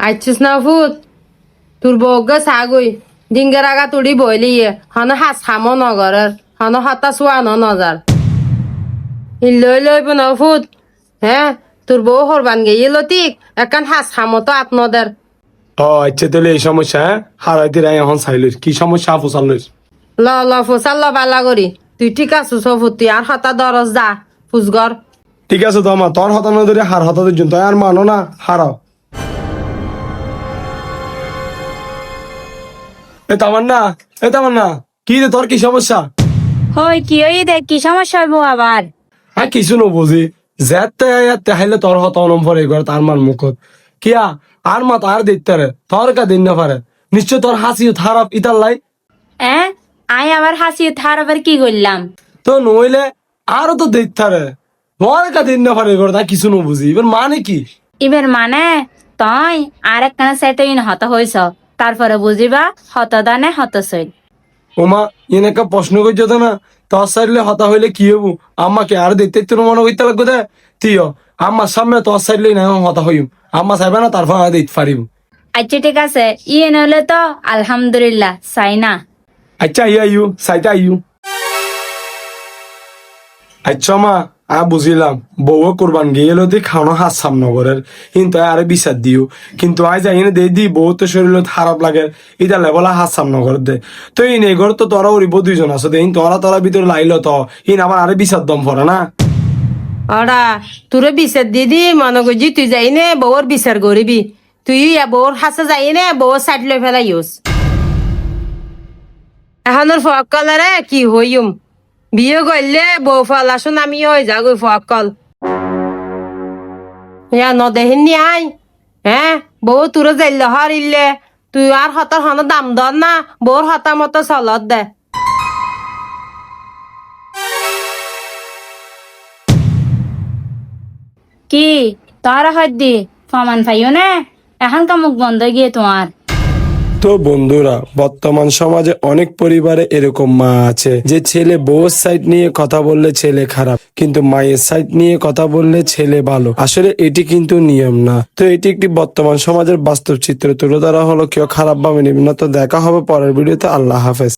আইছিস না ফুট তোর বউকে চাগুই ডিঙ্গের আগা তুড়ি বইলিয়ে হন হাস খামো নগরের হন হতা চুয়ানো নজার লই লইব না ফুট হ্যাঁ তোর বউ হরবান গেয়ে লতিক একান হাস খামো তো আত্মদের ও আচ্ছা তাহলে এই সমস্যা হ্যাঁ হারাইতে রাই এখন চাইলিস কি সমস্যা ফুসালিস ল ফুসাল ল বালা করি তুই ঠিক আছিস ফুট তুই আর হতা দরজ যা ফুসগর ঠিক আছে তো আমার তোর হতানো ধরে হার হতাদের জন্য আর মানো না হারাও এ তামান্না কি রে তোর কি সমস্যা হই কি ওই দেখ কি সমস্যা হইব আবার হ্যাঁ কিছু ন বুঝি যেতে হাইলে তোর হত নম্বর এগর তার মান মুখত কিয়া আর মা তার দেখতে রে তোর কা দিন না পারে নিশ্চয় তোর হাসি খারাপ ইতার লাই আই আবার হাসি থার আবার কি করলাম তো নইলে আরো তো দেখতে রে তোর কা দিন না পারে এগর তা কিছু ন বুঝি এবার মানে কি এবার মানে তই আর একখানা সাইতে হত হইছ তারপরে বুঝিবা হত দানে হত সইল ওমা এনেকা প্রশ্ন করছো তো না তোর সাইডলে হতা হইলে কি হবো আমাকে আর দেখতে তোর মনে করতে লাগবে দে তুইও আমার সামনে তোর সাইডলে না হতা হইম আম্মা চাইবে না তারপর আমি দেখতে পারিব আচ্ছা ঠিক আছে ইয়ে নইলে তো আলহামদুলিল্লাহ চাই না আচ্ছা আইউ সাইটা আইউ আচ্ছা মা বুঝিলাম বউ কোরবান গিয়ে তুই খাওয়ানো হাত সামনে করার কিন্তু আরে বিচার দিও কিন্তু আজ যাই না দি বউ তো শরীর খারাপ লাগে এটা লেবলা হাত সামনে করে দে তো ইন এগর তো তোরা উড়িব দুইজন আছে দেন তোরা ভিতরে লাইলো তো ইন আবার আরে বিচার দম পড়ে না অরা তোরে বিচার দিদি মনে করছি তুই যাই নে বউর বিচার করিবি তুই বউর হাসে যাই নে বউর সাইড লই ফেলাইস এখনোর ফকলেরে কি হইম বিয়ে করলে বউ ফলাসুন আমি হয়ে যাগো ফকল ইয়া নদেহিনী আই হ্যাঁ বউ তোরে যাইল হরিলে তুই আর হতর হন দাম দর না বউর হতা মতো চলত দে কি তোরা হদ্দি ফমান পাইও না এখন কামুক বন্ধ গিয়ে তোমার তো বন্ধুরা বর্তমান সমাজে অনেক পরিবারে এরকম মা আছে যে ছেলে বউর সাইড নিয়ে কথা বললে ছেলে খারাপ কিন্তু মায়ের সাইড নিয়ে কথা বললে ছেলে ভালো আসলে এটি কিন্তু নিয়ম না তো এটি একটি বর্তমান সমাজের বাস্তব চিত্র তুলে ধরা হলো কেউ খারাপ ভাবে নেবেন না তো দেখা হবে পরের ভিডিওতে আল্লাহ হাফেজ।